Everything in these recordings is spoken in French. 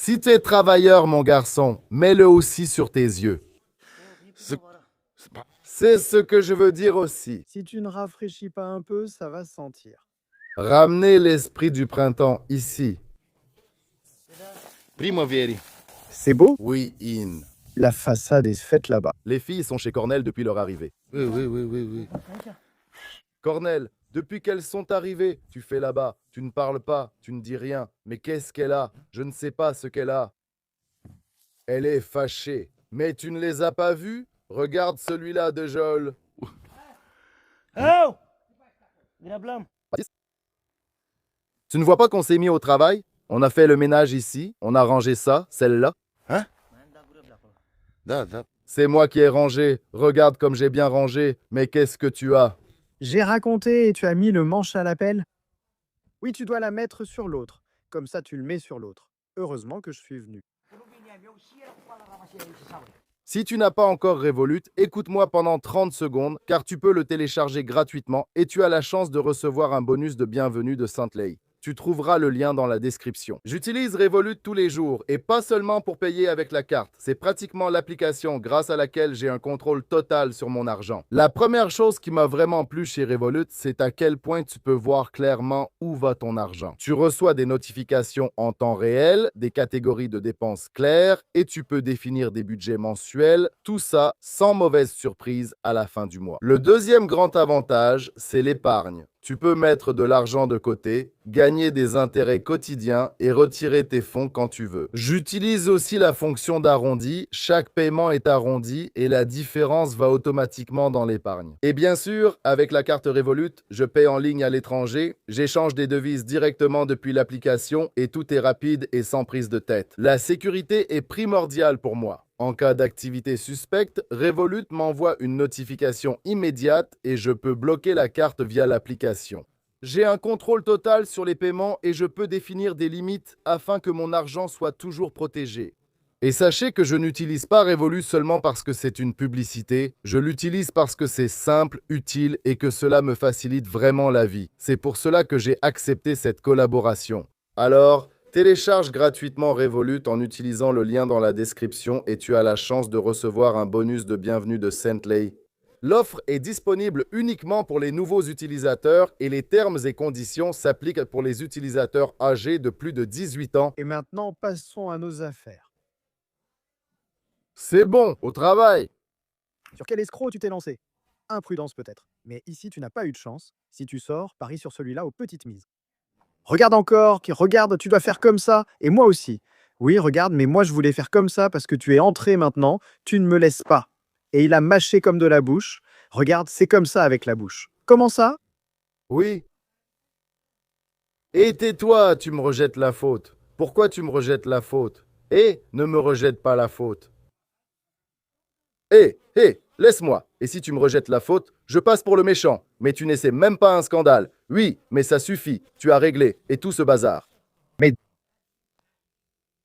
Si tu es travailleur, mon garçon, mets-le aussi sur tes yeux. Ce- C'est ce que je veux dire aussi. Si tu ne rafraîchis pas un peu, ça va se sentir. Ramenez l'esprit du printemps ici. Primavera. C'est beau? Oui, In. La façade est faite là-bas. Les filles sont chez Cornell depuis leur arrivée. Oui. Cornell, depuis qu'elles sont arrivées, tu fais là-bas, tu ne parles pas, tu ne dis rien. Mais qu'est-ce qu'elle a? Je ne sais pas ce qu'elle a. Elle est fâchée. Mais tu ne les as pas vues? Regarde celui-là de Joel. Oh! Grablam. Tu ne vois pas qu'on s'est mis au travail? On a fait le ménage ici, on a rangé ça, celle-là. Da. C'est moi qui ai rangé. Regarde comme j'ai bien rangé. Mais qu'est-ce que tu as? J'ai raconté et tu as mis le manche à la pelle? Oui, tu dois la mettre sur l'autre. Comme ça, tu le mets sur l'autre. Heureusement que je suis venu. Si tu n'as pas encore Revolut, écoute-moi pendant 30 secondes, car tu peux le télécharger gratuitement et tu as la chance de recevoir un bonus de bienvenue de Saint-Lay. Tu trouveras le lien dans la description. J'utilise Revolut tous les jours et pas seulement pour payer avec la carte. C'est pratiquement l'application grâce à laquelle j'ai un contrôle total sur mon argent. La première chose qui m'a vraiment plu chez Revolut, c'est à quel point tu peux voir clairement où va ton argent. Tu reçois des notifications en temps réel, des catégories de dépenses claires et tu peux définir des budgets mensuels, tout ça sans mauvaise surprise à la fin du mois. Le deuxième grand avantage, c'est l'épargne. Tu peux mettre de l'argent de côté, gagner des intérêts quotidiens et retirer tes fonds quand tu veux. J'utilise aussi la fonction d'arrondi. Chaque paiement est arrondi et la différence va automatiquement dans l'épargne. Et bien sûr, avec la carte Revolut, je paie en ligne à l'étranger, j'échange des devises directement depuis l'application et tout est rapide et sans prise de tête. La sécurité est primordiale pour moi. En cas d'activité suspecte, Revolut m'envoie une notification immédiate et je peux bloquer la carte via l'application. J'ai un contrôle total sur les paiements et je peux définir des limites afin que mon argent soit toujours protégé. Et sachez que je n'utilise pas Revolut seulement parce que c'est une publicité, je l'utilise parce que c'est simple, utile et que cela me facilite vraiment la vie. C'est pour cela que j'ai accepté cette collaboration. Alors, télécharge gratuitement Revolut en utilisant le lien dans la description et tu as la chance de recevoir un bonus de bienvenue de Saint-Lay. L'offre est disponible uniquement pour les nouveaux utilisateurs et les termes et conditions s'appliquent pour les utilisateurs âgés de plus de 18 ans. Et maintenant, passons à nos affaires. C'est bon, au travail. Sur quel escroc tu t'es lancé? Imprudence peut-être. Mais ici, tu n'as pas eu de chance. Si tu sors, parie sur celui-là aux petites mises. Regarde encore, regarde, tu dois faire comme ça. Et moi aussi. Oui, regarde, mais moi je voulais faire comme ça parce que tu es entré maintenant. Tu ne me laisses pas. Et il a mâché comme de la bouche. Regarde, c'est comme ça avec la bouche. Comment ça? Oui. Et tais-toi, tu me rejettes la faute. Pourquoi tu me rejettes la faute? Ne me rejette pas la faute. Laisse-moi. Et si tu me rejettes la faute, je passe pour le méchant. Mais tu n'essaies même pas un scandale. Oui, mais ça suffit. Tu as réglé. Et tout ce bazar.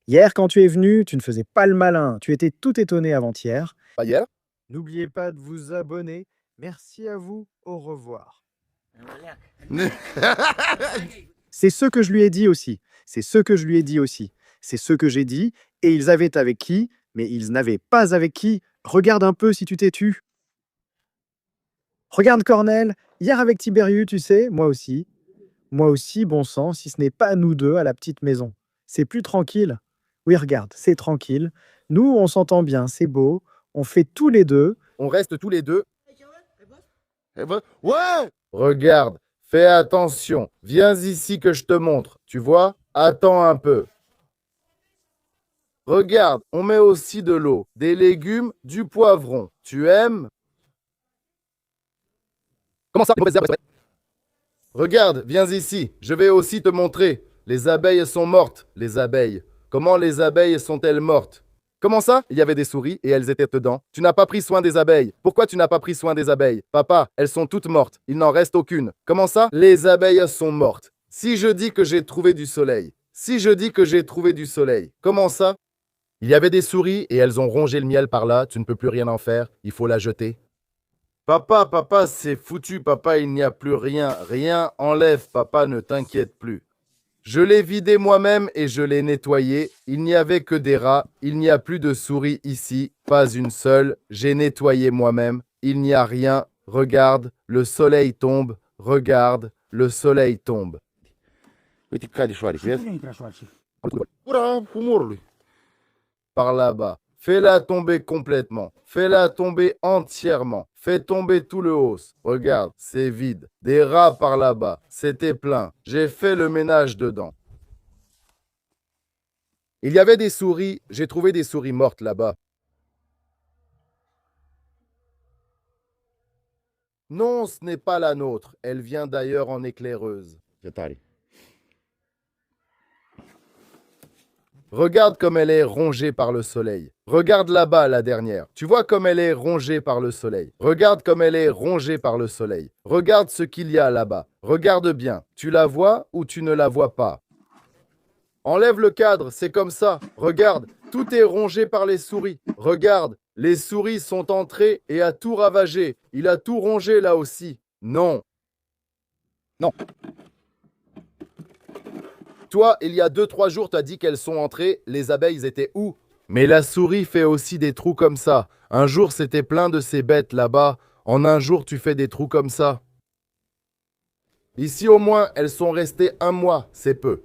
Hier, quand tu es venu, tu ne faisais pas le malin. Tu étais tout étonné avant-hier. Pas hier? N'oubliez pas de vous abonner. Merci à vous. Au revoir. C'est ce que je lui ai dit aussi. C'est ce que je lui ai dit aussi. C'est ce que j'ai dit. Et ils avaient avec qui, mais ils n'avaient pas avec qui. Regarde un peu si tu t'es tu. Regarde Cornel. Hier avec Tiberius, tu sais, moi aussi. Moi aussi, bon sang, si ce n'est pas nous deux à la petite maison. C'est plus tranquille. Oui, regarde, c'est tranquille. Nous, on s'entend bien, c'est beau. On fait tous les deux. On reste tous les deux. Ouais! Regarde, fais attention. Viens ici que je te montre. Tu vois? Attends un peu. Regarde, on met aussi de l'eau, des légumes, du poivron. Tu aimes? Comment ça? Regarde, viens ici. Je vais aussi te montrer. Les abeilles sont mortes. Les abeilles. Comment les abeilles sont-elles mortes? Comment ça? Il y avait des souris et elles étaient dedans. Tu n'as pas pris soin des abeilles. Pourquoi tu n'as pas pris soin des abeilles? Papa, elles sont toutes mortes. Il n'en reste aucune. Comment ça? Les abeilles sont mortes. Si je dis que j'ai trouvé du soleil. Si je dis que j'ai trouvé du soleil. Comment ça? Il y avait des souris et elles ont rongé le miel par là. Tu ne peux plus rien en faire. Il faut la jeter. Papa, c'est foutu. Papa, il n'y a plus rien. Rien enlève. Papa, ne t'inquiète plus. Je l'ai vidé moi-même et je l'ai nettoyé. Il n'y avait que des rats. Il n'y a plus de souris ici. Pas une seule. J'ai nettoyé moi-même. Il n'y a rien. Regarde, le soleil tombe. Regarde, le soleil tombe. Uite cade șoareci, vezi? Cine intră șoarece? Gura umorului. Par là-bas. Fais-la tomber complètement. Fais-la tomber entièrement. Fais tomber tout le hausse. Regarde, c'est vide. Des rats par là-bas. C'était plein. J'ai fait le ménage dedans. Il y avait des souris. J'ai trouvé des souris mortes là-bas. Non, ce n'est pas la nôtre. Elle vient d'ailleurs en éclaireuse. Ce tare. Regarde comme elle est rongée par le soleil. Regarde là-bas la dernière. Tu vois comme elle est rongée par le soleil. Regarde comme elle est rongée par le soleil. Regarde ce qu'il y a là-bas. Regarde bien. Tu la vois ou tu ne la vois pas? Enlève le cadre, c'est comme ça. Regarde, tout est rongé par les souris. Regarde, les souris sont entrées et a tout ravagé. Il a tout rongé là aussi. Non. Non. Toi, il y a 2-3 jours, tu as dit qu'elles sont entrées. Les abeilles étaient où? Mais la souris fait aussi des trous comme ça. Un jour, c'était plein de ces bêtes là-bas. En un jour, tu fais des trous comme ça. Ici, au moins, elles sont restées 1 mois. C'est peu.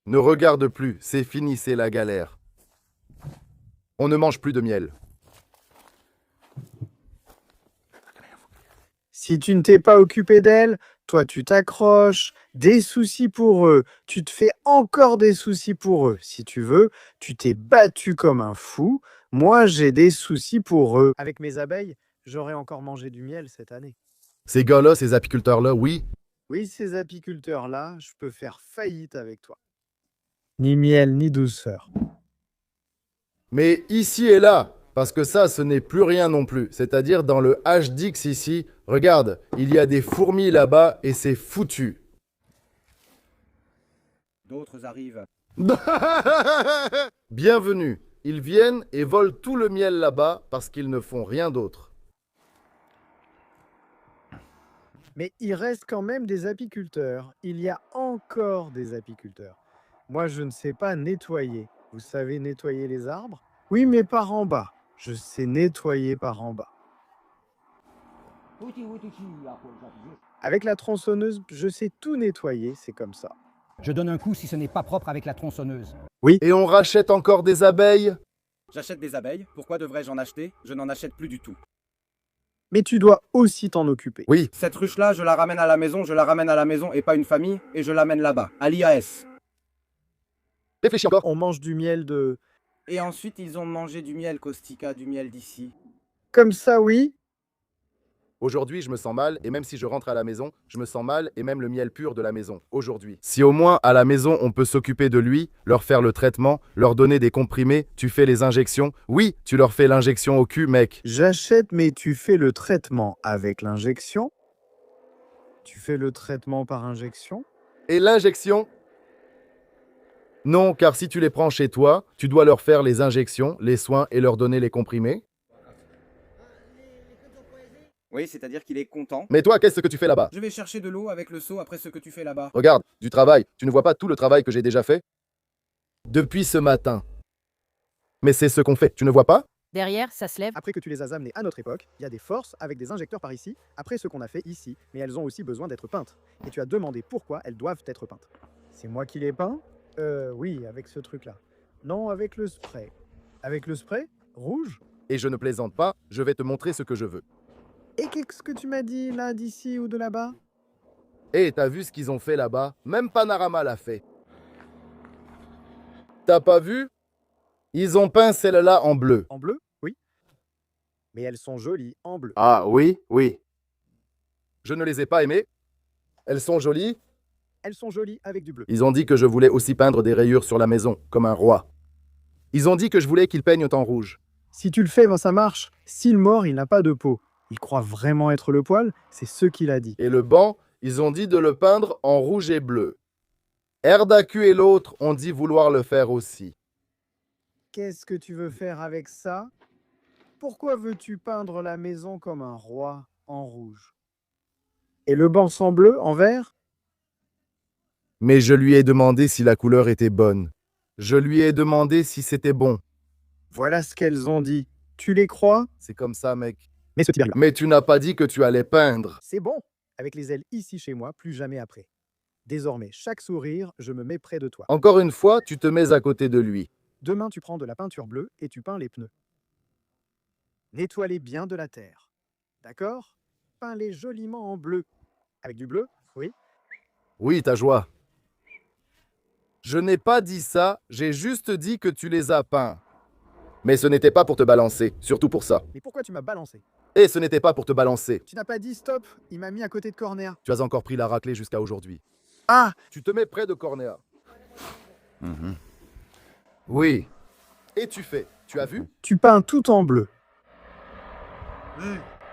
Ne regarde plus. C'est fini, c'est la galère. On ne mange plus de miel. Si tu ne t'es pas occupé d'elle, toi tu t'accroches, des soucis pour eux, tu te fais encore des soucis pour eux. Si tu veux, tu t'es battu comme un fou, moi j'ai des soucis pour eux. Avec mes abeilles, j'aurais encore mangé du miel cette année. Ces gars-là, ces apiculteurs-là, oui. Oui, ces apiculteurs-là, je peux faire faillite avec toi. Ni miel, ni douceur. Mais ici et là, parce que ça, ce n'est plus rien non plus. C'est-à-dire dans le HDX ici, regarde, il y a des fourmis là-bas et c'est foutu. D'autres arrivent. Bienvenue. Ils viennent et volent tout le miel là-bas parce qu'ils ne font rien d'autre. Mais il reste quand même des apiculteurs. Il y a encore des apiculteurs. Moi, je ne sais pas nettoyer. Vous savez nettoyer les arbres? Oui, mais par en bas. Je sais nettoyer par en bas. Uite, uite și acolo, jos. Avec la tronçonneuse, je sais tout nettoyer, c'est comme ça. Je donne un coup si ce n'est pas propre avec la tronçonneuse. Et on rachète encore des abeilles? J'achète des abeilles. Pourquoi devrais-je en acheter? Je n'en achète plus du tout. Mais tu dois aussi t'en occuper. Oui. Cette ruche-là, je la ramène à la maison, je la ramène à la maison et pas une famille, et je l'amène là-bas, à l'IAS. Réfléchis encore. On mange du miel de... Et ensuite, ils ont mangé du miel, Kostika, du miel d'ici. Comme ça, oui. Aujourd'hui, je me sens mal et même si je rentre à la maison, je me sens mal et même le miel pur de la maison. Aujourd'hui. Si au moins à la maison, on peut s'occuper de lui, leur faire le traitement, leur donner des comprimés, tu fais les injections. Oui, tu leur fais l'injection au cul, mec. J'achète, mais tu fais le traitement avec l'injection. Tu fais le traitement par injection. Et l'injection? Non, car si tu les prends chez toi, tu dois leur faire les injections, les soins et leur donner les comprimés. Oui, c'est-à-dire qu'il est content. Mais toi, qu'est-ce que tu fais là-bas? Je vais chercher de l'eau avec le seau après ce que tu fais là-bas. Regarde, du travail. Tu ne vois pas tout le travail que j'ai déjà fait? Depuis ce matin. Mais c'est ce qu'on fait, tu ne vois pas? Derrière, ça se lève. Après que tu les as amenés à notre époque, il y a des forces avec des injecteurs par ici, après ce qu'on a fait ici, mais elles ont aussi besoin d'être peintes. Et tu as demandé pourquoi elles doivent être peintes. C'est moi qui les peins? Oui, avec ce truc-là. Non, avec le spray. Avec le spray? Rouge? Et je ne plaisante pas, je vais te montrer ce que je veux. Et qu'est-ce que tu m'as dit là, d'ici ou de là-bas? Hé, t'as vu ce qu'ils ont fait là-bas? Même Panorama l'a fait. T'as pas vu? Ils ont peint celle-là en bleu. En bleu? Oui. Mais elles sont jolies en bleu. Ah oui, oui. Je ne les ai pas aimées. Elles sont jolies. Elles sont jolies avec du bleu. Ils ont dit que je voulais aussi peindre des rayures sur la maison, comme un roi. Ils ont dit que je voulais qu'ils peignent en rouge. Si tu le fais, ben ça marche. Si le mort, il n'a pas de peau, il croit vraiment être le poil, c'est ce qu'il a dit. Et le banc, ils ont dit de le peindre en rouge et bleu. Erdaku et l'autre ont dit vouloir le faire aussi. Qu'est-ce que tu veux faire avec ça? Pourquoi veux-tu peindre la maison comme un roi en rouge? Et le banc sans bleu, en vert? Mais je lui ai demandé si la couleur était bonne. Je lui ai demandé si c'était bon. Voilà ce qu'elles ont dit. Tu les crois? C'est comme ça, mec. Mais ce type-là. Mais tu n'as pas dit que tu allais peindre. C'est bon. Avec les ailes ici chez moi, plus jamais après. Désormais, chaque sourire, je me mets près de toi. Encore une fois, tu te mets à côté de lui. Demain, tu prends de la peinture bleue et tu peins les pneus. Nettoie-les bien de la terre. D'accord? Peins-les joliment en bleu. Avec du bleu? Oui. Oui, ta joie. Je n'ai pas dit ça, j'ai juste dit que tu les as peints. Mais ce n'était pas pour te balancer, surtout pour ça. Mais pourquoi tu m'as balancé? Et ce n'était pas pour te balancer. Tu n'as pas dit stop. Il m'a mis à côté de Cornéa. Tu as encore pris la raclée jusqu'à aujourd'hui. Ah! Tu te mets près de Cornéa. Oui. Et tu fais. Tu as vu? Tu peins tout en bleu.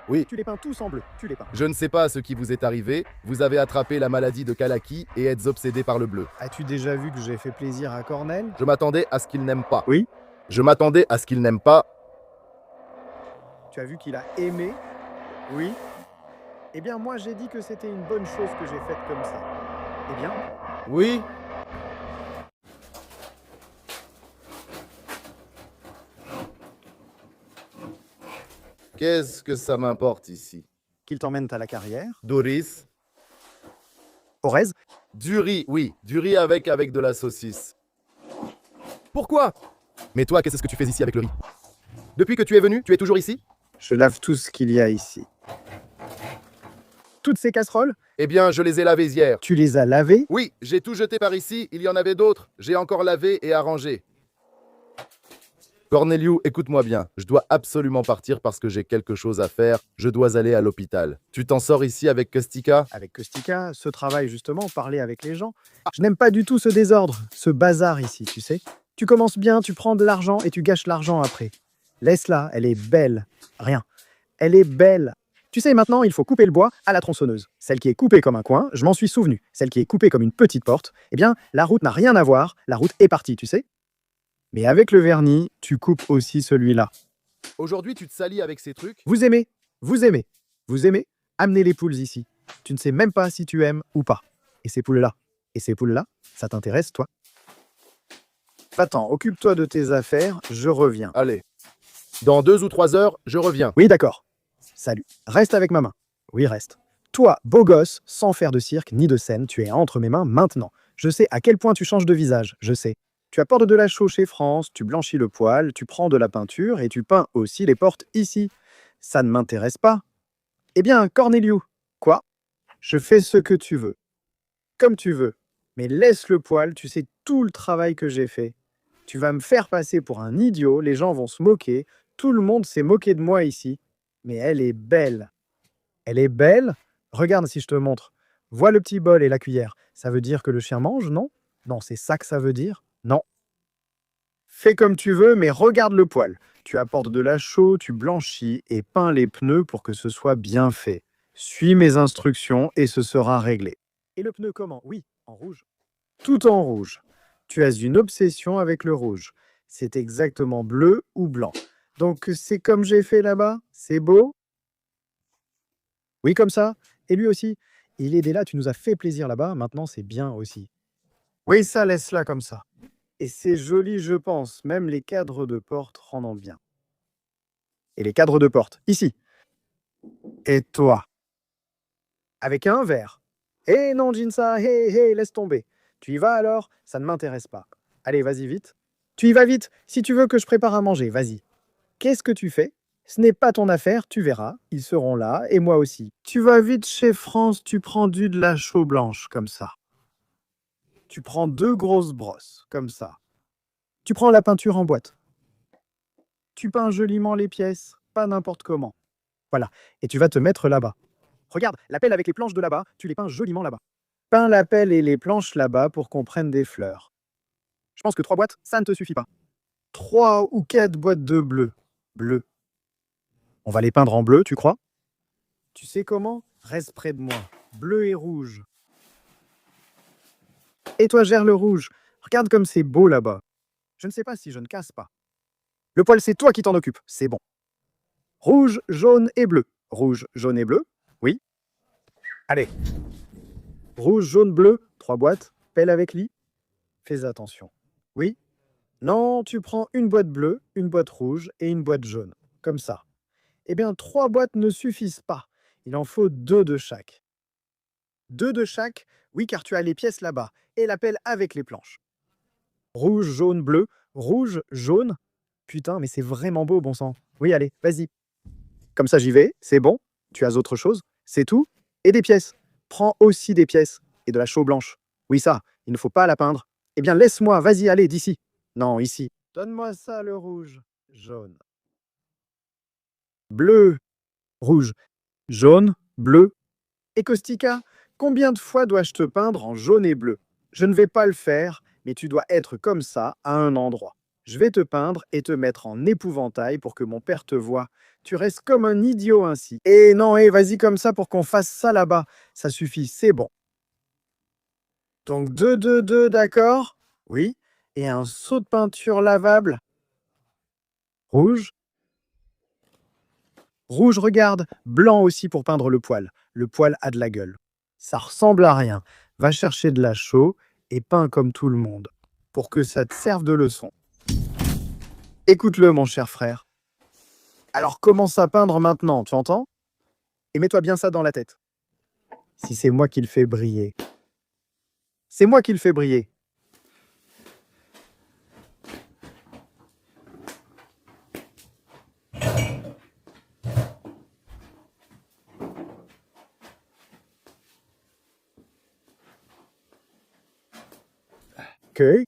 Oui. Tu les peins tous en bleu. Tu les peins. Je ne sais pas ce qui vous est arrivé. Vous avez attrapé la maladie de Kalaki et êtes obsédé par le bleu. As-tu déjà vu que j'ai fait plaisir à Cornel? Je m'attendais à ce qu'il n'aime pas. Oui. Je m'attendais à ce qu'il n'aime pas. Tu as vu qu'il a aimé? Oui. Eh bien, moi, j'ai dit que c'était une bonne chose que j'ai faite comme ça. Eh bien, Oui. Qu'est-ce que ça m'importe ici? qu'il t'emmène à la carrière. Doris? Orez? Du riz, oui. Du riz avec de la saucisse. Pourquoi? Mais toi, qu'est-ce que tu fais ici avec le riz? Depuis que tu es venu, tu es toujours ici? Je lave tout ce qu'il y a ici. Toutes ces casseroles, Eh bien, je les ai lavées hier. tu les as lavées? Oui, j'ai tout jeté par ici, il y en avait d'autres. J'ai encore lavé et arrangé. Corneliu, écoute-moi bien. Je dois absolument partir parce que j'ai quelque chose à faire. Je dois aller à l'hôpital. Tu t'en sors ici avec Kostika? Avec Kostika, ce travail justement, parler avec les gens. Je n'aime pas du tout ce désordre, ce bazar ici, tu sais. Tu commences bien, tu prends de l'argent et tu gâches l'argent après. Laisse-la, elle est belle. Rien. Elle est belle. Tu sais, maintenant, il faut couper le bois à la tronçonneuse. Celle qui est coupée comme un coin, je m'en suis souvenu. Celle qui est coupée comme une petite porte, eh bien, la route n'a rien à voir, la route est partie, tu sais. Mais avec le vernis, tu coupes aussi celui-là. Aujourd'hui, tu te salis avec ces trucs? Vous aimez, vous aimez, vous aimez, amenez les poules ici. Tu ne sais même pas si tu aimes ou pas. Et ces poules-là, ça t'intéresse, toi? Va-t'en, occupe-toi de tes affaires, je reviens. Allez. Dans 2 ou 3 heures, je reviens. Oui, d'accord. Salut. Reste avec ma main. Oui, reste. Toi, beau gosse, sans faire de cirque ni de scène, tu es entre mes mains maintenant. Je sais à quel point tu changes de visage, je sais. Tu apportes de la chaux chez France, tu blanchis le poil, tu prends de la peinture et tu peins aussi les portes ici. Ça ne m'intéresse pas. Eh bien, Corneliu, quoi? Je fais ce que tu veux. Comme tu veux. Mais laisse le poil, tu sais tout le travail que j'ai fait. Tu vas me faire passer pour un idiot, les gens vont se moquer, tout le monde s'est moqué de moi ici. Mais elle est belle. Elle est belle? Regarde si je te montre. Vois le petit bol et la cuillère. Ça veut dire que le chien mange, non? Non, c'est ça que ça veut dire? Non. Fais comme tu veux, mais regarde le poil. Tu apportes de la chaux, tu blanchis et peins les pneus pour que ce soit bien fait. Suis mes instructions et ce sera réglé. Et le pneu comment? Oui, en rouge. Tout en rouge. Tu as une obsession avec le rouge. C'est exactement bleu ou blanc. Donc c'est comme j'ai fait là-bas? C'est beau? Oui, comme ça. Et lui aussi. Il est là, tu nous as fait plaisir là-bas, maintenant c'est bien aussi. Oui, ça, laisse-la comme ça. Et c'est joli, je pense, même les cadres de porte rendant bien. Et les cadres de porte, ici. Et toi? Avec un verre. Eh non, Jinsa, hé, laisse tomber. Tu y vas alors? Ça ne m'intéresse pas. Allez, vas-y vite. Tu y vas vite. Si tu veux que je prépare à manger, vas-y. Qu'est-ce que tu fais? Ce n'est pas ton affaire, tu verras. Ils seront là, et moi aussi. Tu vas vite chez France, tu prends de la chaux blanche, comme ça. Tu prends 2 grosses brosses, comme ça. Tu prends la peinture en boîte. Tu peins joliment les pièces, pas n'importe comment. Voilà, et tu vas te mettre là-bas. Regarde, la pelle avec les planches de là-bas, tu les peins joliment là-bas. Peins la pelle et les planches là-bas pour qu'on prenne des fleurs. Je pense que 3 boîtes, ça ne te suffit pas. 3 ou 4 boîtes de bleu. Bleu. On va les peindre en bleu, tu crois? Tu sais comment? Reste près de moi. Bleu et rouge. Et toi, gère le rouge. Regarde comme c'est beau là-bas. Je ne sais pas si je ne casse pas. Le poil, c'est toi qui t'en occupes. C'est bon. Rouge, jaune et bleu. Rouge, jaune et bleu. Oui. Allez. Rouge, jaune, bleu, 3 boîtes. Pelle avec lit. Fais attention. Oui? Non, tu prends une boîte bleue, une boîte rouge et une boîte jaune. Comme ça. Eh bien, 3 boîtes ne suffisent pas. Il en faut 2 de chaque. 2 de chaque? Oui, car tu as les pièces là-bas. Et la pelle avec les planches. Rouge, jaune, bleu. Rouge, jaune. Putain, mais c'est vraiment beau, bon sang. Oui, allez, vas-y. Comme ça, j'y vais. C'est bon. Tu as autre chose. C'est tout. Et des pièces. Prends aussi des pièces. Et de la chaux blanche. Oui, ça, il ne faut pas la peindre. Eh bien, laisse-moi. Vas-y, allez, d'ici. Non, ici. Donne-moi ça, le rouge. Jaune. Bleu. Rouge. Jaune. Bleu. Et Kostika, combien de fois dois-je te peindre en jaune et bleu? Je ne vais pas le faire, mais tu dois être comme ça à un endroit. Je vais te peindre et te mettre en épouvantail pour que mon père te voie. Tu restes comme un idiot ainsi. Et non, vas-y comme ça pour qu'on fasse ça là-bas. Ça suffit, c'est bon. Donc 2, 2, 2, d'accord? Oui. Et un seau de peinture lavable. Rouge. Rouge, regarde. Blanc aussi pour peindre le poil. Le poil a de la gueule. Ça ressemble à rien. Va chercher de la chaux et peins comme tout le monde, pour que ça te serve de leçon. Écoute-le, mon cher frère. Alors commence à peindre maintenant, tu entends? Et mets-toi bien ça dans la tête. Si c'est moi qui le fais briller. C'est moi qui le fais briller. Ok.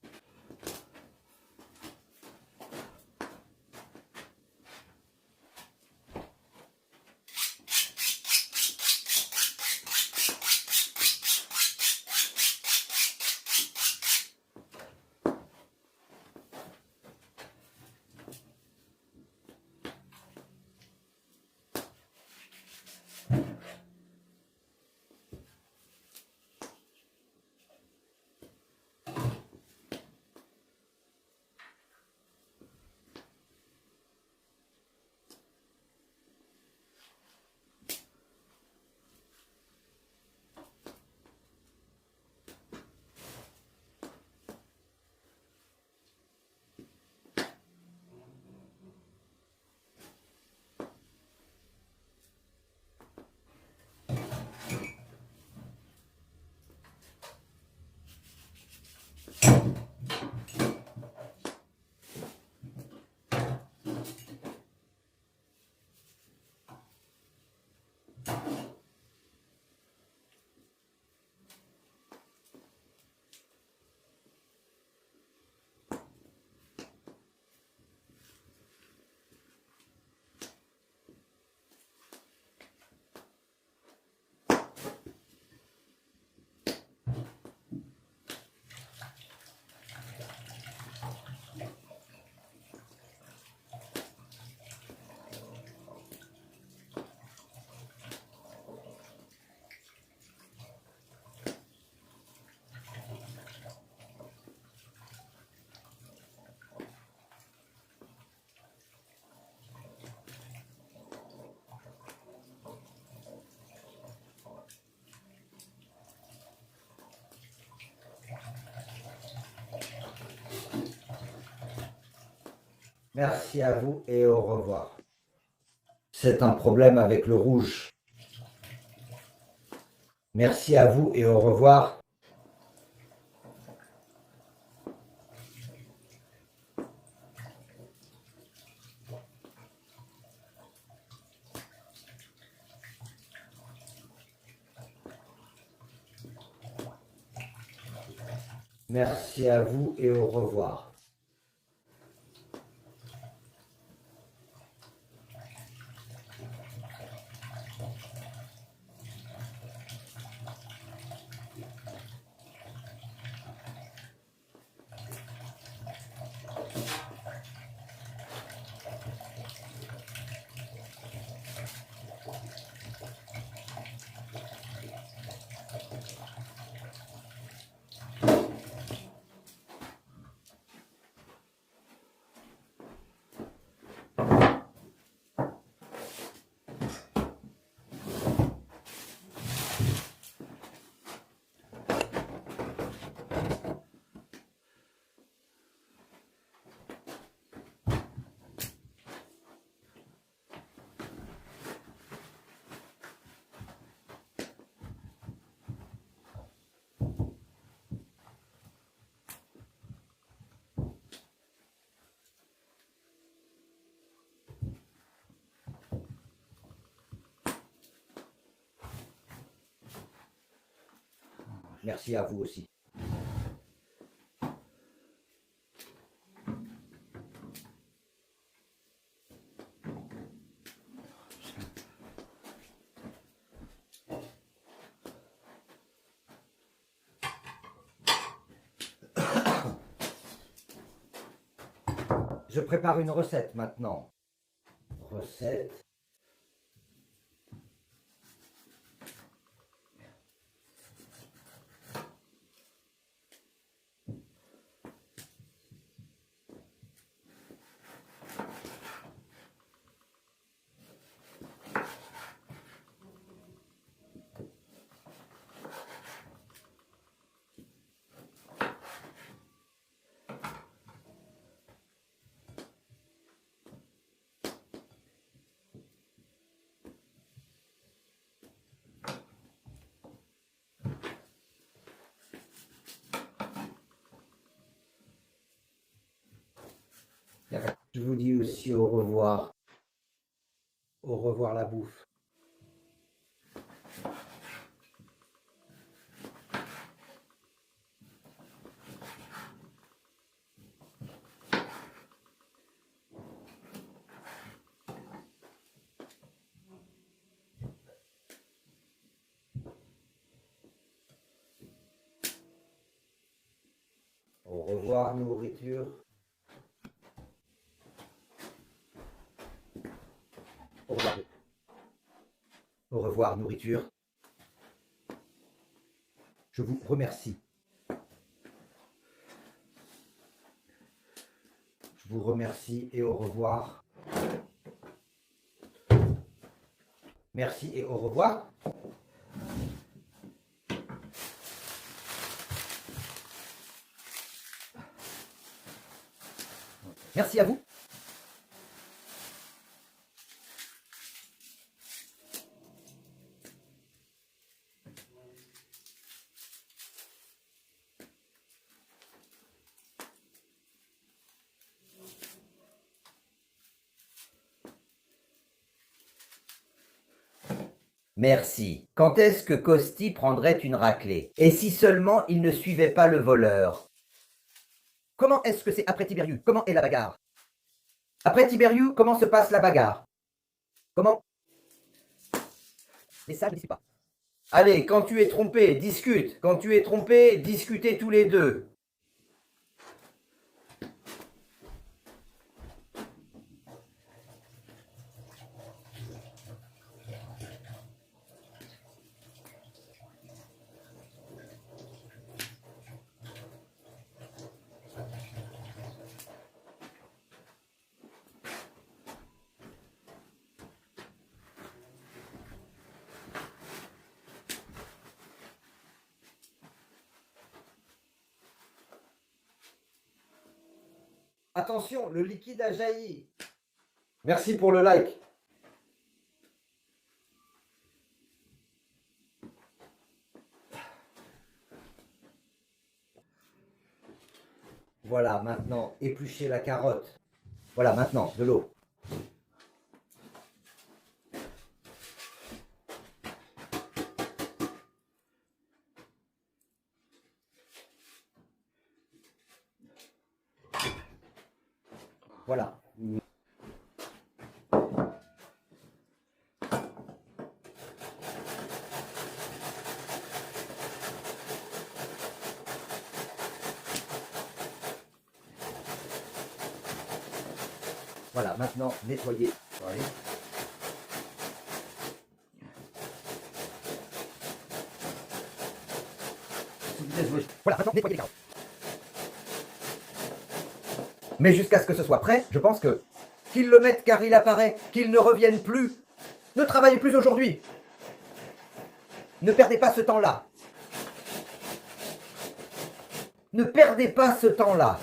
Merci à vous et au revoir. C'est un problème avec le rouge. Merci à vous et au revoir. Merci à vous et au revoir. Merci à vous aussi. Je prépare une recette maintenant. Recette. Je vous dis aussi au revoir. Au revoir la bouffe. Au revoir nourriture. Au revoir. Au revoir nourriture. Je vous remercie. Je vous remercie et au revoir. Merci et au revoir. Merci à vous. Merci. Quand est-ce que Costi prendrait une raclée? Et si seulement il ne suivait pas le voleur? Comment est-ce que c'est après Tiberius? Comment est la bagarre? Après Tiberius, comment se passe la bagarre? Comment? Mais ça, je ne sais pas. Allez, quand tu es trompé, discute. Quand tu es trompé, discutez tous les deux. Attention, le liquide a jailli. Merci pour le like. Voilà, maintenant, épluchez la carotte. Voilà, maintenant, de l'eau. Voilà. Voilà, maintenant, nettoyez. Oui. Voilà, maintenant, nettoyez les carottes. Mais jusqu'à ce que ce soit prêt, je pense que qu'ils le mettent car il apparaît, qu'ils ne reviennent plus. Ne travaillez plus aujourd'hui. Ne perdez pas ce temps-là. Ne perdez pas ce temps-là.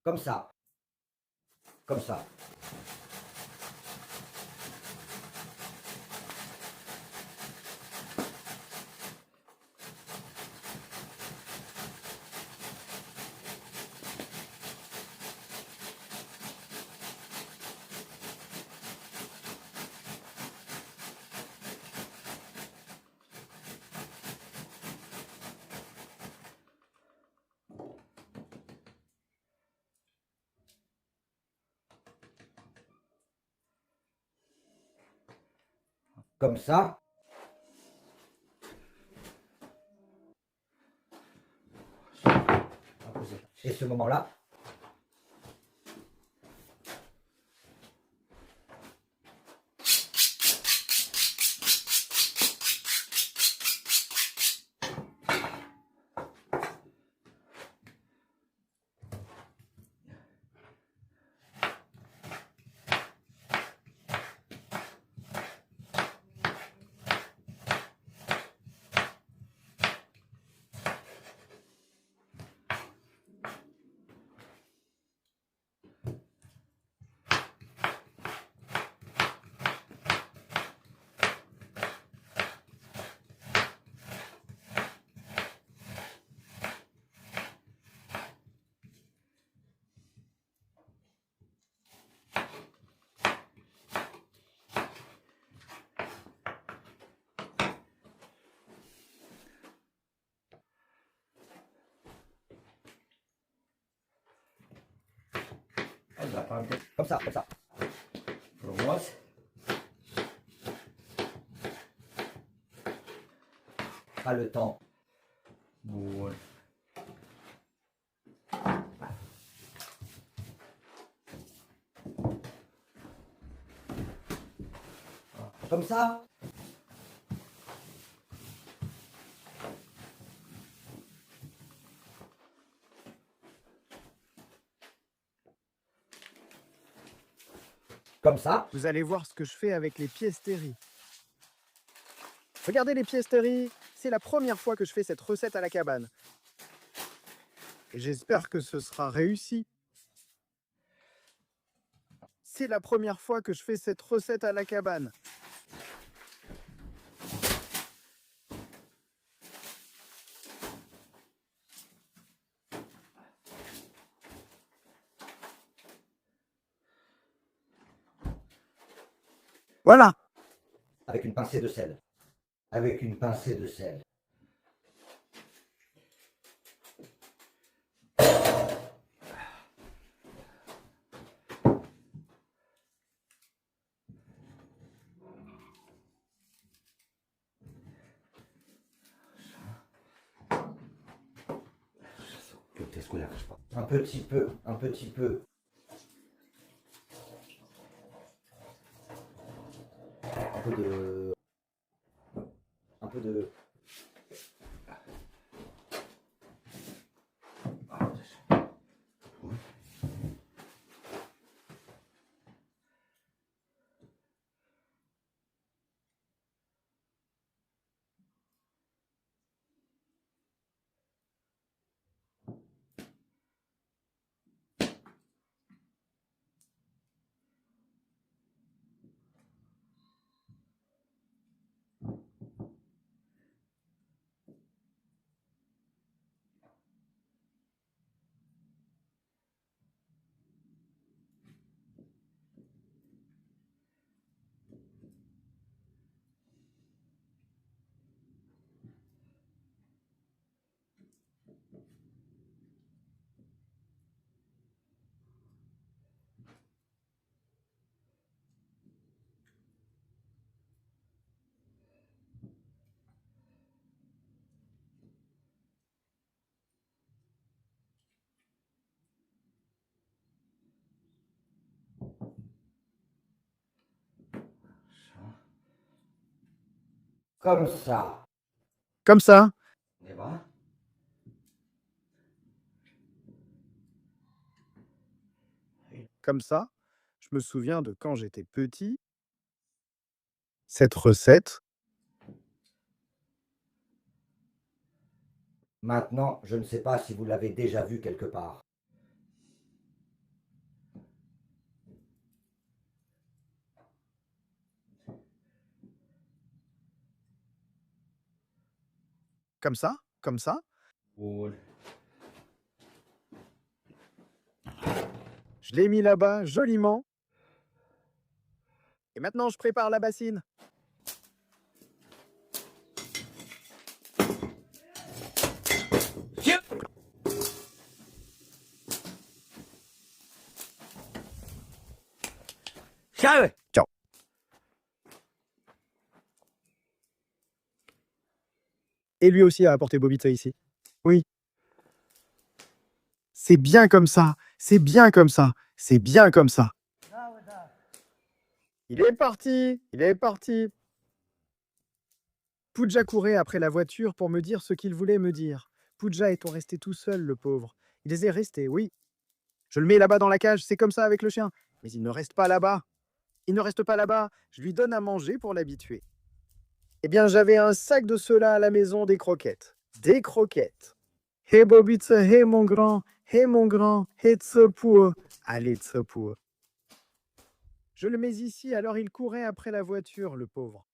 Comme ça. Comme ça. Comme ça. Et ce moment-là, comme ça, comme ça. On recommence. Pas le temps. Bon. Comme ça. Comme ça. Vous allez voir ce que je fais avec les pièces terry. Regardez les pièces terry, c'est la première fois que je fais cette recette à la cabane. Et j'espère que ce sera réussi. C'est la première fois que je fais cette recette à la cabane. Voilà. Avec une pincée de sel. Avec une pincée de sel. Un petit peu, un petit peu. Un peu de... Un peu de... Comme ça. Comme ça. Et voilà. Comme ça. Je me souviens de quand j'étais petit. Cette recette. Maintenant, je ne sais pas si vous l'avez déjà vu quelque part. Comme ça, comme ça. Je l'ai mis là-bas, joliment. Et maintenant, je prépare la bassine. Ciao. Et lui aussi a apporté Bobitsa ici. Oui. C'est bien comme ça. C'est bien comme ça. C'est bien comme ça. Il est parti. Il est parti. Pooja courait après la voiture pour me dire ce qu'il voulait me dire. Pooja étant resté tout seul, le pauvre. Il est resté, oui. Je le mets là-bas dans la cage, c'est comme ça avec le chien. Mais il ne reste pas là-bas. Il ne reste pas là-bas. Je lui donne à manger pour l'habituer. Eh bien, j'avais un sac de cela à la maison, des croquettes. Des croquettes. Hé Bobitsa, hé mon grand, hé Tsepou. Allez Tsepou. Je le mets ici, alors il courait après la voiture, le pauvre.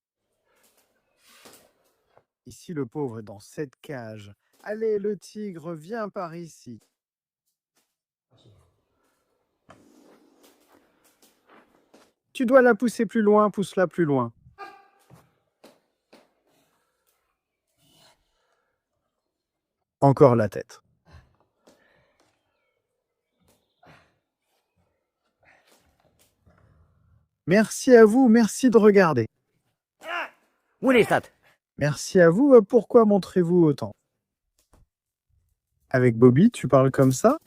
Ici, le pauvre, dans cette cage. Allez, le tigre, viens par ici. Tu dois la pousser plus loin, pousse-la plus loin. Encore la tête. Merci à vous, merci de regarder. Merci à vous, pourquoi montrez-vous autant? Avec Bobby, tu parles comme ça?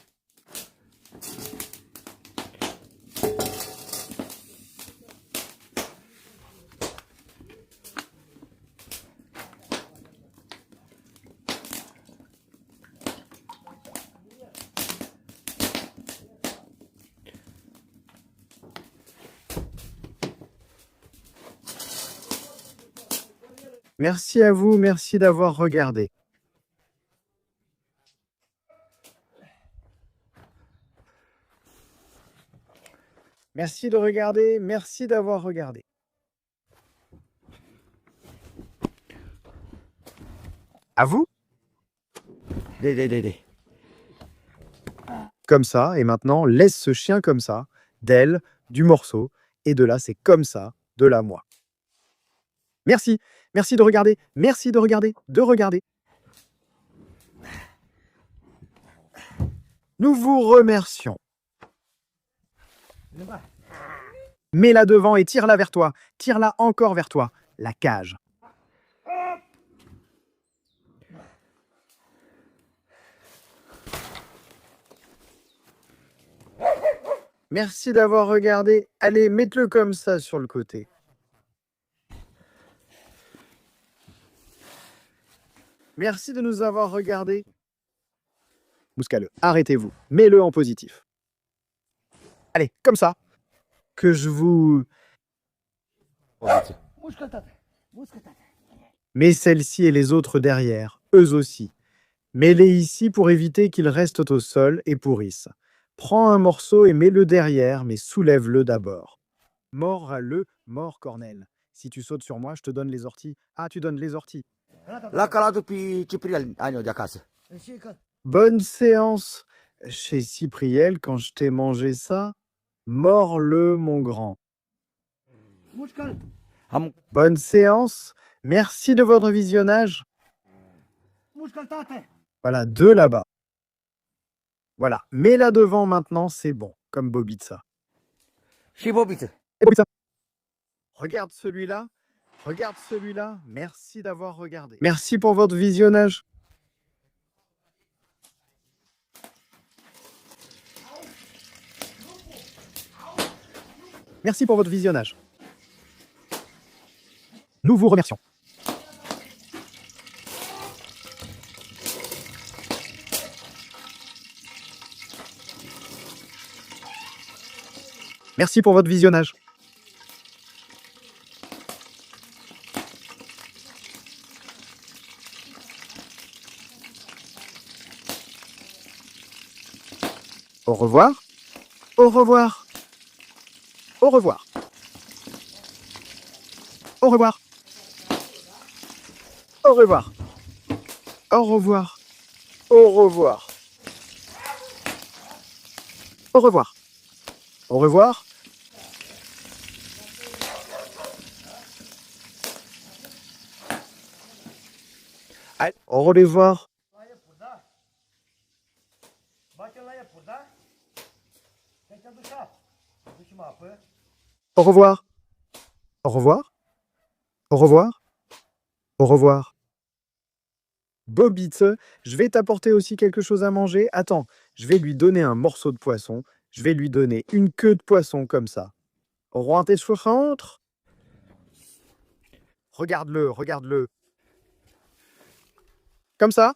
Merci à vous, merci d'avoir regardé. Merci de regarder, merci d'avoir regardé. À vous? Comme ça, et maintenant, laisse ce chien comme ça, d'elle, du morceau, et de là, c'est comme ça, de là, moi. Merci, merci de regarder, merci de regarder, de regarder. Nous vous remercions. Mets-la devant et tire-la vers toi. Tire-la encore vers toi. La cage. Merci d'avoir regardé. Allez, mets-le comme ça sur le côté. Merci de nous avoir regardés. Mouscaleux, arrêtez-vous. Mets-le en positif. Allez, comme ça. Que je vous... Mets celle-ci et les autres derrière, eux aussi. Mets-les ici pour éviter qu'ils restent au sol et pourrissent. Prends un morceau et mets-le derrière, mais soulève-le d'abord. Mord le, mord Cornel. Si tu sautes sur moi, je te donne les orties. Ah, tu donnes les orties. Bonne séance chez Cypriel quand je t'ai mangé ça. Mords-le, mon grand. Bonne séance. Merci de votre visionnage. Voilà, deux là-bas. Voilà, mets-la devant maintenant, c'est bon, comme Bobitsa. Et Bobitsa. Regarde celui-là. Regarde celui-là. Merci d'avoir regardé. Merci pour votre visionnage. Merci pour votre visionnage. Nous vous remercions. Merci pour votre visionnage. Au revoir. Au revoir. Au revoir. Au revoir. Au revoir. Au revoir. Au revoir. Au revoir. Au revoir. Allez, au revoir. Au revoir. Au revoir. Au revoir. Au revoir. Bobitze, je vais t'apporter aussi quelque chose à manger. Attends, je vais lui donner un morceau de poisson. Je vais lui donner une queue de poisson comme ça. Roi tes cheveux rentrent. Regarde-le, regarde-le. Comme ça.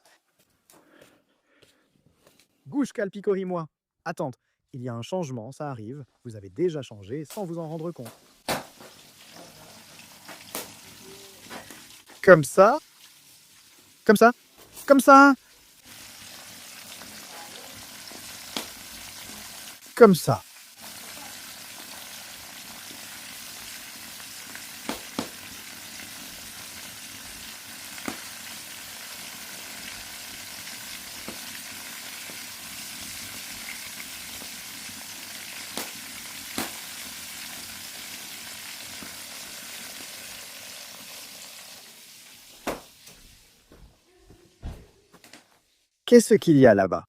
Gouche calpicori-moi. Attends, il y a un changement, ça arrive. Vous avez déjà changé sans vous en rendre compte. Comme ça. Comme ça. Comme ça. Comme ça. Qu'est-ce qu'il y a là-bas?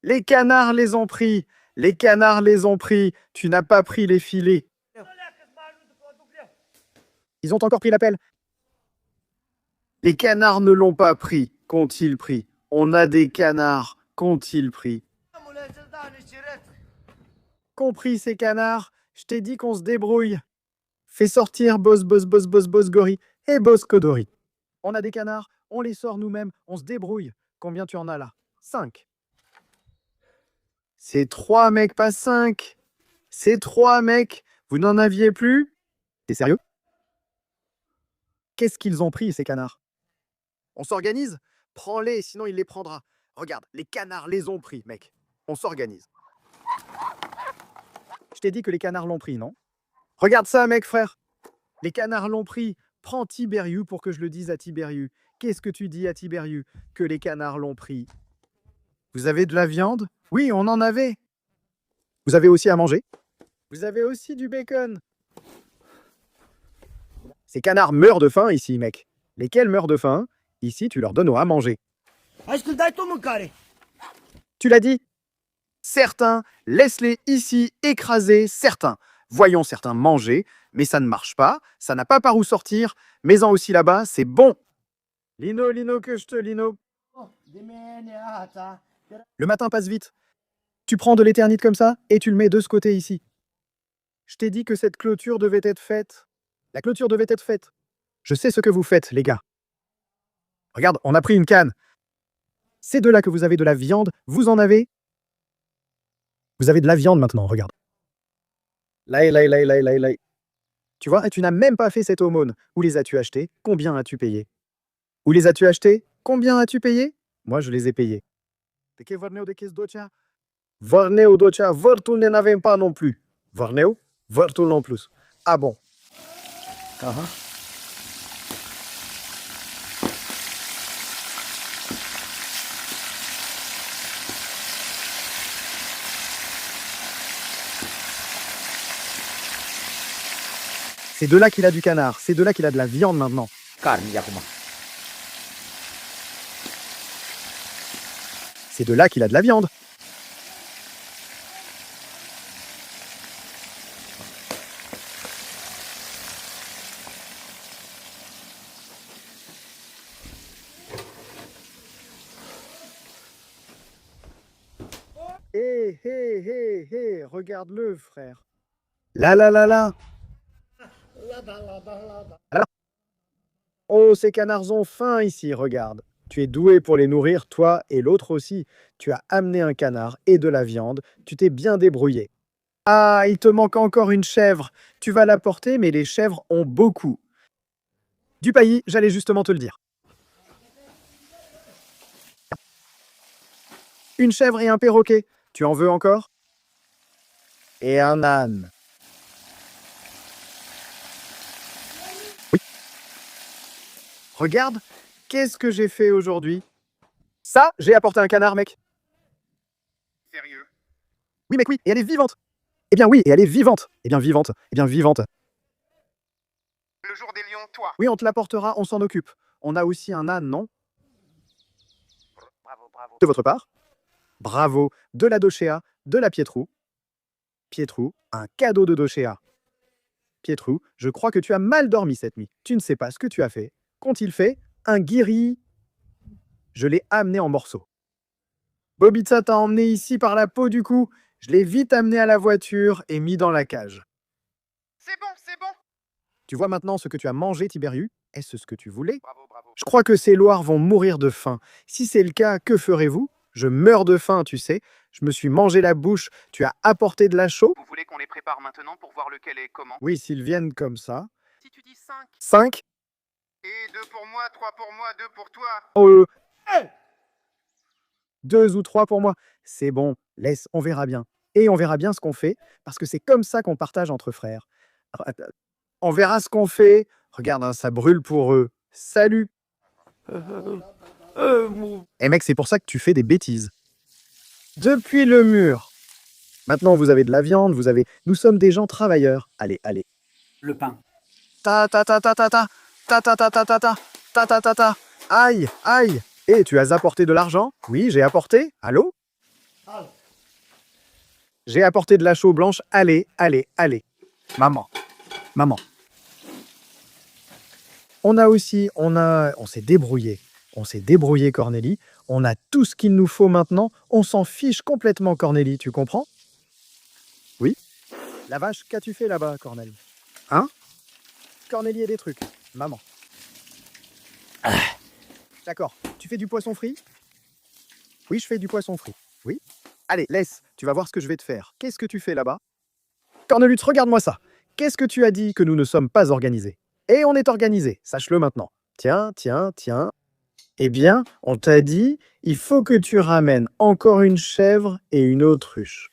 Les canards les ont pris. Les canards les ont pris. Tu n'as pas pris les filets. Ils ont encore pris l'appel. Les canards ne l'ont pas pris. Qu'ont-ils pris? On a des canards. Qu'ont-ils pris? Compris ces canards. Je t'ai dit qu'on se débrouille. Fais sortir Boss Gori et Boss Kodori. On a des canards, on les sort nous-mêmes, on se débrouille. Combien tu en as là? 5. C'est 3 mecs, pas 5. C'est 3 mecs. Vous n'en aviez plus? T'es sérieux? Qu'est-ce qu'ils ont pris, ces canards? On s'organise? Prends-les, sinon il les prendra. Regarde, les canards les ont pris, mec. On s'organise. Je t'ai dit que les canards l'ont pris, non? Regarde ça, mec, frère. Les canards l'ont pris. Prends Tiberiu pour que je le dise à Tiberiu. Qu'est-ce que tu dis à Tiberiu? Que les canards l'ont pris. Vous avez de la viande? Oui, on en avait. Vous avez aussi à manger? Vous avez aussi du bacon. Ces canards meurent de faim ici, mec. Lesquels meurent de faim? Ici, tu leur donnes à manger. Tu l'as dit? Certains, laisse-les ici écraser certains. Voyons certains manger, mais ça ne marche pas, ça n'a pas par où sortir, mets-en aussi là-bas, c'est bon. Lino, que je te lino. Le matin passe vite. Tu prends de l'éternite comme ça et tu le mets de ce côté ici. Je t'ai dit que cette clôture devait être faite. La clôture devait être faite. Je sais ce que vous faites, les gars. Regarde, on a pris une canne. C'est de là que vous avez de la viande. Vous en avez? Vous avez de la viande maintenant, regarde. Là. Tu vois, et tu n'as même pas fait cette aumône. Où les as-tu achetés? Combien as-tu payé? Où les as-tu achetés? Combien as-tu payé? Moi, je les ai payés. Vorneu Docha, Vortul n'avait pas non plus. Vorneu, Vortul non plus. Ah bon? C'est de là qu'il a du canard. C'est de là qu'il a de la viande maintenant. C'est de là qu'il a de la viande. Hé, regarde-le, frère. Là. Oh, ces canards ont faim ici, regarde. Tu es doué pour les nourrir, toi et l'autre aussi. Tu as amené un canard et de la viande. Tu t'es bien débrouillé. Ah, il te manque encore une chèvre. Tu vas la porter, mais les chèvres ont beaucoup. Du paillis, j'allais justement te le dire. Une chèvre et un perroquet. Tu en veux encore? Et un âne. Oui. Regarde, qu'est-ce que j'ai fait aujourd'hui? Ça, j'ai apporté un canard, mec. Sérieux? Oui, mec, oui, et elle est vivante. Eh bien, oui, et elle est vivante. Eh bien, vivante. Eh bien, vivante. Le jour des lions, toi. Oui, on te l'apportera, on s'en occupe. On a aussi un âne, non? Bravo, bravo. De votre part? Bravo. De la Dochéa, de la Pietrou. Pietrou, un cadeau de Dochéa. Pietrou, je crois que tu as mal dormi cette nuit. Tu ne sais pas ce que tu as fait. Qu'ont-ils fait? Un guéri. Je l'ai amené en morceaux. Bobitsa t'a emmené ici par la peau du cou. Je l'ai vite amené à la voiture et mis dans la cage. C'est bon, c'est bon. Tu vois maintenant ce que tu as mangé, Tiberiu? Est-ce ce que tu voulais? Bravo, bravo. Je crois que ces loirs vont mourir de faim. Si c'est le cas, que ferez-vous? Je meurs de faim, tu sais. Je me suis mangé la bouche. Tu as apporté de la chaux? Vous voulez qu'on les prépare maintenant pour voir lequel est comment? Oui, s'ils viennent comme ça. Si tu dis 5. 5. Et 2 pour moi, 3 pour moi, 2 pour toi. Oh, 2 ou 3 pour moi. C'est bon, laisse, on verra bien. Et on verra bien ce qu'on fait, parce que c'est comme ça qu'on partage entre frères. On verra ce qu'on fait. Regarde, hein, ça brûle pour eux. Salut. Eh mec, c'est pour ça que tu fais des bêtises. Depuis le mur. Maintenant, vous avez de la viande, vous avez... Nous sommes des gens travailleurs. Allez, allez. Le pain. Ta ta ta ta ta ta. Ta ta ta ta ta ta. Ta ta ta ta. Aïe, aïe. Et tu as apporté de l'argent? Oui, j'ai apporté. Allô? J'ai apporté de la chaux blanche. Allez, allez, allez. Maman. Maman. On s'est débrouillé. On s'est débrouillé, Cornélie. On a tout ce qu'il nous faut maintenant. On s'en fiche complètement, Cornélie. Tu comprends? Oui. La vache, qu'as-tu fait là-bas, Cornélie? Hein? Cornélie et des trucs. Maman. D'accord. Tu fais du poisson frit? Oui, je fais du poisson frit. Oui. Allez, laisse. Tu vas voir ce que je vais te faire. Qu'est-ce que tu fais là-bas? Cornelius, regarde-moi ça. Qu'est-ce que tu as dit que nous ne sommes pas organisés? Et on est organisés. Sache-le maintenant. Tiens, tiens, tiens. Eh bien, on t'a dit, il faut que tu ramènes encore une chèvre et une autruche.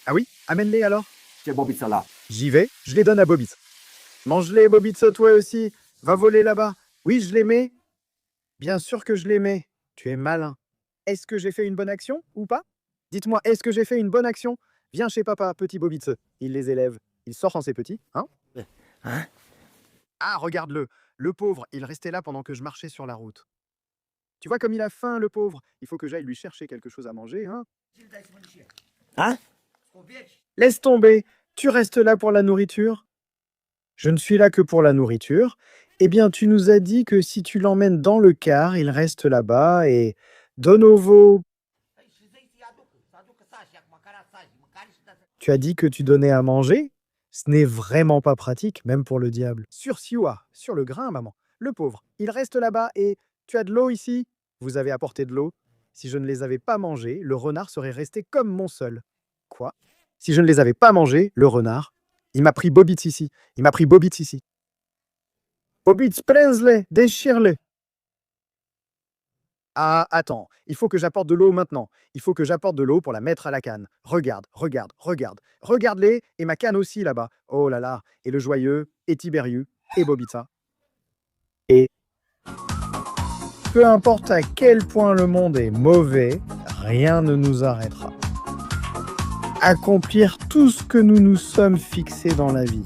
Ah oui? Amène-les alors. C'est Bobitsa là. J'y vais, je les donne à Bobitz. Mange-les, Bobitz, toi aussi. Va voler là-bas. Oui, je les mets. Bien sûr que je les mets. Tu es malin. Est-ce que j'ai fait une bonne action ou pas? Dites-moi, est-ce que j'ai fait une bonne action? Viens chez papa, petit Bobitz. Il les élève. Il sort en ses petits, hein? Ah, regarde-le. Le pauvre, il restait là pendant que je marchais sur la route. Tu vois comme il a faim, le pauvre. Il faut que j'aille lui chercher quelque chose à manger, hein? Hein? Laisse tomber. Tu restes là pour la nourriture? Je ne suis là que pour la nourriture. Eh bien, tu nous as dit que si tu l'emmènes dans le car, il reste là-bas et... Donovo... Tu as dit que tu donnais à manger? Ce n'est vraiment pas pratique, même pour le diable. Sur Siwa, sur le grain, maman. Le pauvre, il reste là-bas et... Tu as de l'eau ici? Vous avez apporté de l'eau? Si je ne les avais pas mangés, le renard serait resté comme mon seul. Quoi? Si je ne les avais pas mangés, le renard... Il m'a pris Bobitz ici. Il m'a pris Bobitz ici. Bobitz, prends-les, déchire-les. Ah, attends, il faut que j'apporte de l'eau maintenant. Il faut que j'apporte de l'eau pour la mettre à la canne. Regarde, regarde, regarde. Regarde-les, et ma canne aussi là-bas. Oh là là, et le joyeux, et Tiberiu, et Bobitsa. Et peu importe à quel point le monde est mauvais, rien ne nous arrêtera. Accomplir tout ce que nous nous sommes fixés dans la vie.